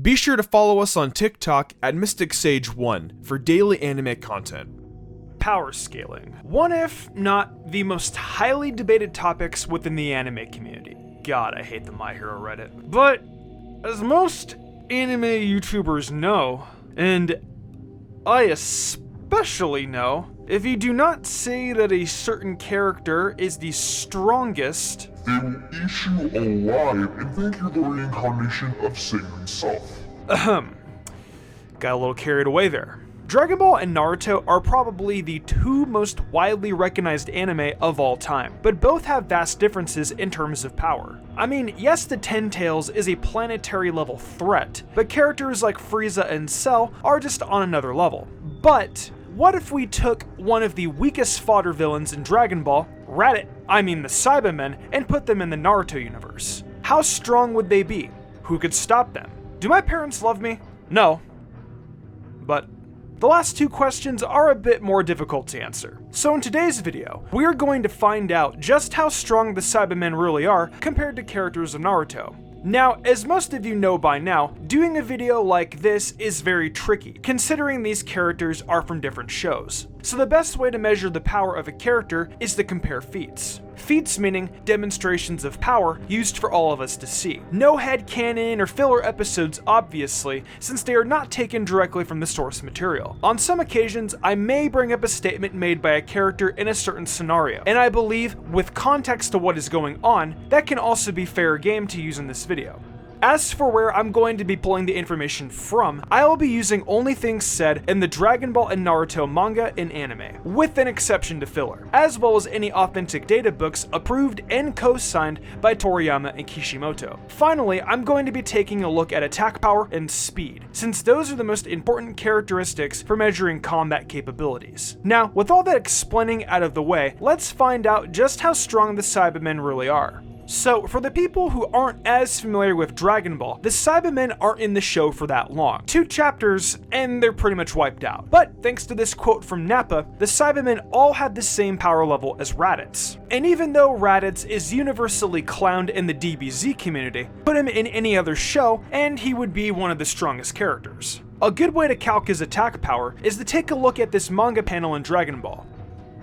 Be sure to follow us on TikTok at MysticSage1 for daily anime content. Power scaling. One if not the most highly debated topics within the anime community. God, I hate the My Hero Reddit. But, as most anime YouTubers know, and I especially know, if you do not say that a certain character is the strongest, they will eat you alive and think you're the reincarnation of Satan himself. Got a little carried away there. Dragon Ball and Naruto are probably the two most widely recognized anime of all time, but both have vast differences in terms of power. I mean, yes, the Ten Tails is a planetary level threat, but characters like Frieza and Cell are just on another level. But what if we took one of the weakest fodder villains in Dragon Ball, the Saibamen, and put them in the Naruto universe? How strong would they be? Who could stop them? Do my parents love me? No. But the last two questions are a bit more difficult to answer. So in today's video, we are going to find out just how strong the Saibamen really are compared to characters of Naruto. Now, as most of you know by now, doing a video like this is very tricky, considering these characters are from different shows. So the best way to measure the power of a character is to compare feats. Feats meaning demonstrations of power used for all of us to see. No headcanon or filler episodes obviously, since they are not taken directly from the source material. On some occasions, I may bring up a statement made by a character in a certain scenario, and I believe, with context to what is going on, that can also be fair game to use in this video. As for where I'm going to be pulling the information from, I will be using only things said in the Dragon Ball and Naruto manga and anime, with an exception to filler, as well as any authentic data books approved and co-signed by Toriyama and Kishimoto. Finally, I'm going to be taking a look at attack power and speed, since those are the most important characteristics for measuring combat capabilities. Now, with all that explaining out of the way, let's find out just how strong the Saibamen really are. So, for the people who aren't as familiar with Dragon Ball, the Saibamen aren't in the show for that long. 2 chapters, and they're pretty much wiped out. But thanks to this quote from Nappa, the Saibamen all had the same power level as Raditz. And even though Raditz is universally clowned in the DBZ community, put him in any other show, and he would be one of the strongest characters. A good way to calc his attack power is to take a look at this manga panel in Dragon Ball.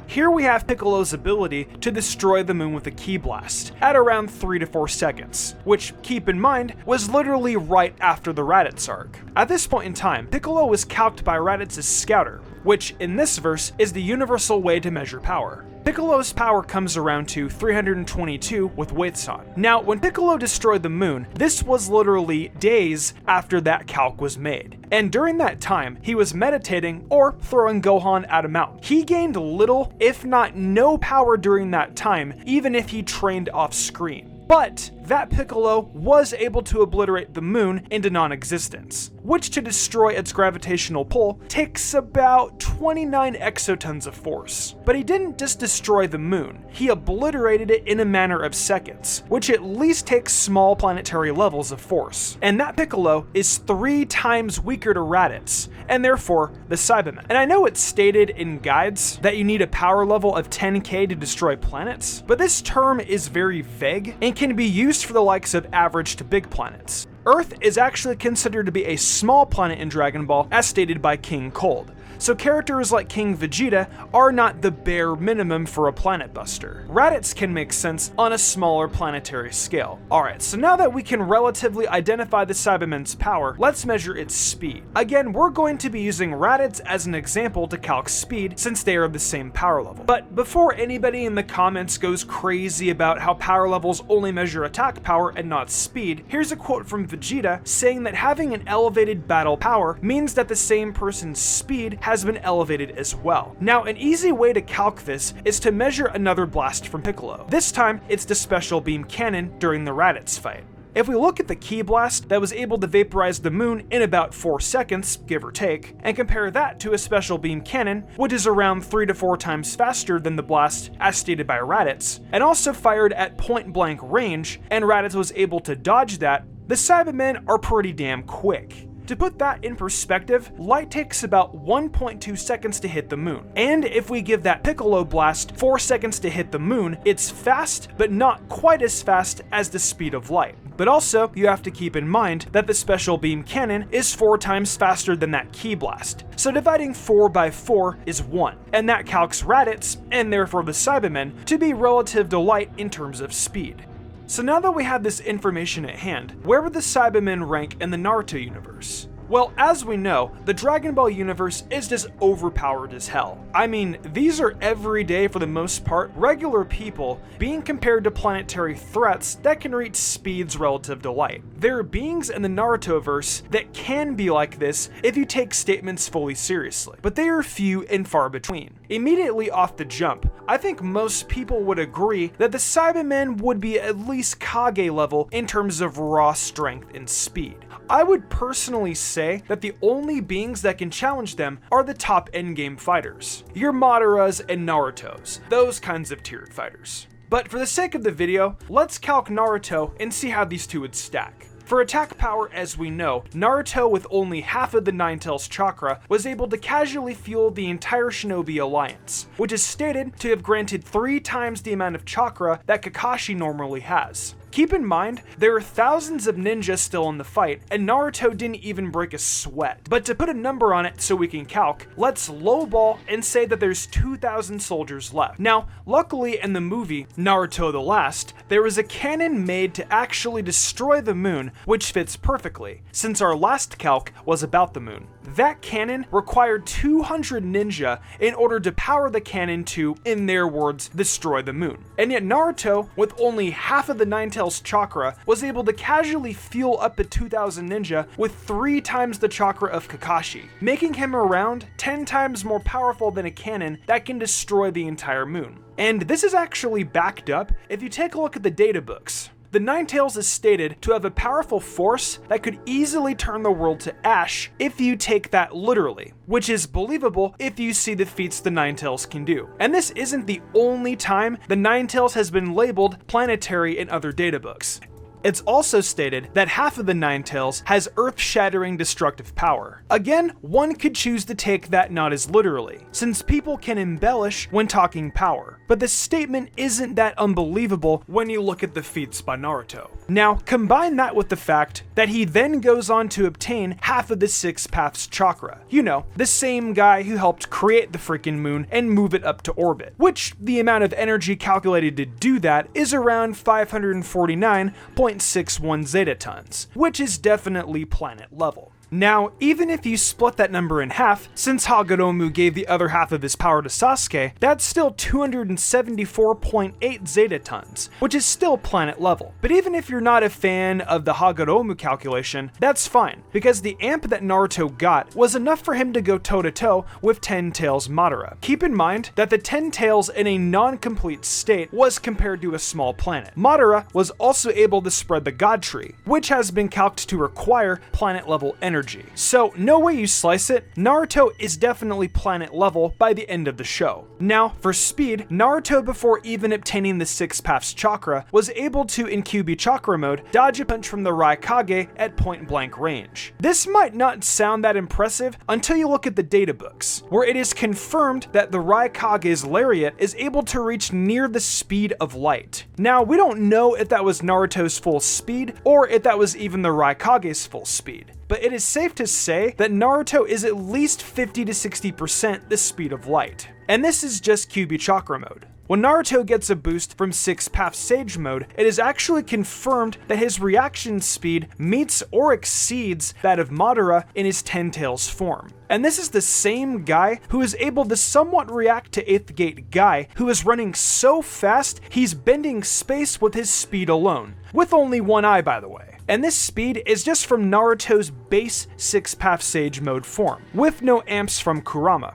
Here we have Piccolo's ability to destroy the moon with a ki blast at around 3 to 4 seconds, which, keep in mind, was literally right after the Raditz arc. At this point in time, Piccolo was calced by Raditz's scouter, which in this verse is the universal way to measure power. Piccolo's power comes around to 322 with weights on. Now, when Piccolo destroyed the moon, this was literally days after that calc was made. And during that time, he was meditating or throwing Gohan at a mountain. He gained little, if not no power during that time, even if he trained off screen. But that Piccolo was able to obliterate the moon into non-existence, which to destroy its gravitational pull takes about 29 exotons of force. But he didn't just destroy the moon, he obliterated it in a matter of seconds, which at least takes small planetary levels of force. And that Piccolo is 3 times weaker to Raditz, and therefore the Saibamen. And I know it's stated in guides that you need a power level of 10k to destroy planets, but this term is very vague and can be used for the likes of average to big planets. Earth is actually considered to be a small planet in Dragon Ball, as stated by King Cold. So characters like King Vegeta are not the bare minimum for a planet buster. Raditz can make sense on a smaller planetary scale. Alright, so now that we can relatively identify the Saibamen's power, let's measure its speed. Again, we're going to be using Raditz as an example to calc speed since they are the same power level. But before anybody in the comments goes crazy about how power levels only measure attack power and not speed, here's a quote from Vegeta saying that having an elevated battle power means that the same person's speed has been elevated as well. Now, an easy way to calc this is to measure another blast from Piccolo. This time, it's the special beam cannon during the Raditz fight. If we look at the ki blast that was able to vaporize the moon in about 4 seconds, give or take, and compare that to a special beam cannon, which is around 3 to 4 times faster than the blast as stated by Raditz, and also fired at point blank range, and Raditz was able to dodge that, the Saibamen are pretty damn quick. To put that in perspective, light takes about 1.2 seconds to hit the moon. And if we give that Piccolo blast 4 seconds to hit the moon, it's fast, but not quite as fast as the speed of light. But also, you have to keep in mind that the special beam cannon is 4 times faster than that ki blast, so dividing 4 by 4 is 1, and that calcs Raditz, and therefore the Saibamen, to be relative to light in terms of speed. So now that we have this information at hand, where would the Saibamen rank in the Naruto universe? Well, as we know, the Dragon Ball universe is just overpowered as hell. I mean, these are everyday, for the most part, regular people being compared to planetary threats that can reach speeds relative to light. There are beings in the Narutoverse that can be like this if you take statements fully seriously, but they are few and far between. Immediately off the jump, I think most people would agree that the Saibamen would be at least Kage level in terms of raw strength and speed. I would personally say that the only beings that can challenge them are the top endgame fighters. Your Madaras and Narutos, those kinds of tiered fighters. But for the sake of the video, let's calc Naruto and see how these two would stack. For attack power, as we know, Naruto with only half of the Nine-Tails chakra was able to casually fuel the entire Shinobi Alliance, which is stated to have granted 3 times the amount of chakra that Kakashi normally has. Keep in mind, there are thousands of ninjas still in the fight, and Naruto didn't even break a sweat. But to put a number on it so we can calc, let's lowball and say that there's 2,000 soldiers left. Now, luckily in the movie, Naruto the Last, there was a cannon made to actually destroy the moon, which fits perfectly, since our last calc was about the moon. That cannon required 200 ninja in order to power the cannon to, in their words, destroy the moon. And yet Naruto, with only half of the Nine-Tails chakra, was able to casually fuel up to 2,000 ninja with 3 times the chakra of Kakashi, making him around 10 times more powerful than a cannon that can destroy the entire moon. And this is actually backed up if you take a look at the data books. The Nine-Tails is stated to have a powerful force that could easily turn the world to ash if you take that literally, which is believable if you see the feats the Nine-Tails can do. And this isn't the only time the Nine-Tails has been labeled planetary in other databooks. It's also stated that half of the Nine-Tails has earth-shattering destructive power. Again, one could choose to take that not as literally, since people can embellish when talking power. But the statement isn't that unbelievable when you look at the feats by Naruto. Now, combine that with the fact that he then goes on to obtain half of the Six Paths chakra. You know, the same guy who helped create the freaking moon and move it up to orbit, which the amount of energy calculated to do that is around 549.61 zetatons, which is definitely planet level. Now, even if you split that number in half, since Hagoromo gave the other half of his power to Sasuke, that's still 274.8 zetatons, which is still planet level. But even if you're not a fan of the Hagoromo calculation, that's fine, because the amp that Naruto got was enough for him to go toe-to-toe with Ten-Tails Madara. Keep in mind that the Ten-Tails in a non-complete state was compared to a small planet. Madara was also able to spread the God Tree, which has been calculated to require planet-level energy. So, no way you slice it, Naruto is definitely planet level by the end of the show. Now, for speed, Naruto before even obtaining the Six Paths chakra was able to, in Kyuubi chakra mode, dodge a punch from the Raikage at point blank range. This might not sound that impressive until you look at the data books, where it is confirmed that the Raikage's lariat is able to reach near the speed of light. Now, we don't know if that was Naruto's full speed, or if that was even the Raikage's full speed, but it is safe to say that Naruto is at least 50 to 60% the speed of light. And this is just Kyuubi chakra mode. When Naruto gets a boost from Six Paths Sage mode, it is actually confirmed that his reaction speed meets or exceeds that of Madara in his Ten-Tails form. And this is the same guy who is able to somewhat react to 8th Gate Guy, who is running so fast he's bending space with his speed alone, with only one eye by the way. And this speed is just from Naruto's base Six Paths Sage mode form, with no amps from Kurama.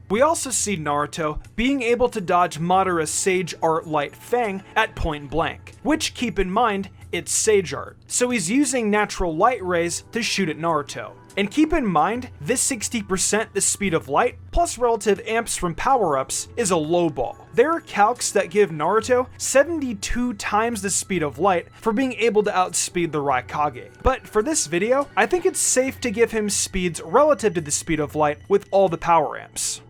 We also see Naruto being able to dodge Madara's Sage Art Light Fang at point blank, which, keep in mind, it's Sage Art, so he's using natural light rays to shoot at Naruto. And keep in mind, this 60% the speed of light, plus relative amps from power-ups, is a low ball. There are calcs that give Naruto 72 times the speed of light for being able to outspeed the Raikage. But for this video, I think it's safe to give him speeds relative to the speed of light with all the power amps.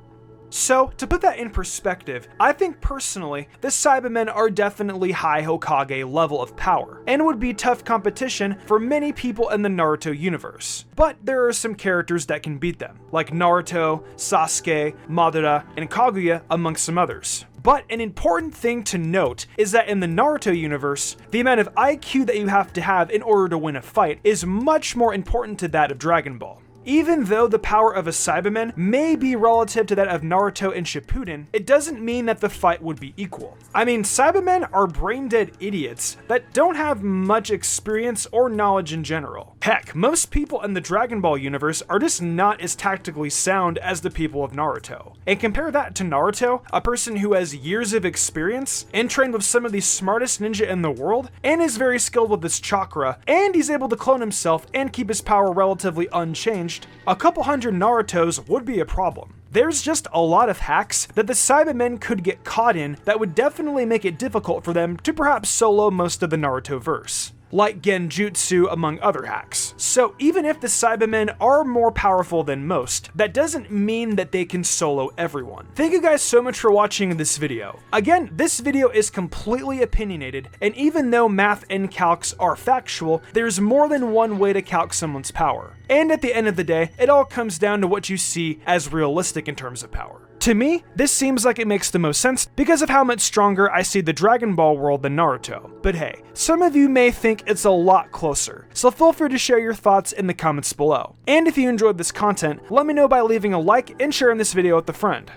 So, to put that in perspective, I think personally, the Saibamen are definitely high Hokage level of power, and would be tough competition for many people in the Naruto universe. But there are some characters that can beat them, like Naruto, Sasuke, Madara, and Kaguya, amongst some others. But an important thing to note is that in the Naruto universe, the amount of IQ that you have to have in order to win a fight is much more important to that of Dragon Ball. Even though the power of a Saibaman may be relative to that of Naruto and Shippuden, it doesn't mean that the fight would be equal. I mean, Saibamen are brain-dead idiots that don't have much experience or knowledge in general. Heck, most people in the Dragon Ball universe are just not as tactically sound as the people of Naruto. And compare that to Naruto, a person who has years of experience and trained with some of the smartest ninja in the world, and is very skilled with his chakra, and he's able to clone himself and keep his power relatively unchanged. A couple hundred Narutos would be a problem. There's just a lot of hacks that the Saibamen could get caught in that would definitely make it difficult for them to perhaps solo most of the Naruto verse, like Genjutsu among other hacks. So even if the Saibamen are more powerful than most, that doesn't mean that they can solo everyone. Thank you guys so much for watching this video. Again, this video is completely opinionated, and even though math and calcs are factual, there's more than one way to calc someone's power. And at the end of the day, it all comes down to what you see as realistic in terms of power. To me, this seems like it makes the most sense because of how much stronger I see the Dragon Ball world than Naruto. But hey, some of you may think it's a lot closer, so feel free to share your thoughts in the comments below. And if you enjoyed this content, let me know by leaving a like and sharing this video with a friend.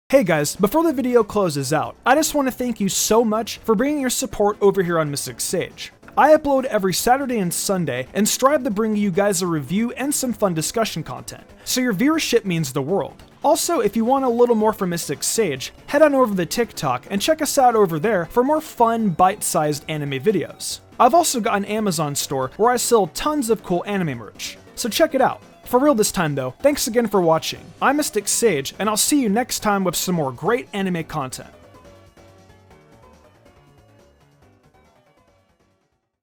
Hey guys, before the video closes out, I just want to thank you so much for bringing your support over here on Mystic Sage. I upload every Saturday and Sunday and strive to bring you guys a review and some fun discussion content, so your viewership means the world. Also, if you want a little more from Mystic Sage, head on over to TikTok and check us out over there for more fun, bite-sized anime videos. I've also got an Amazon store where I sell tons of cool anime merch, so check it out. For real this time though, thanks again for watching. I'm Mystic Sage, and I'll see you next time with some more great anime content.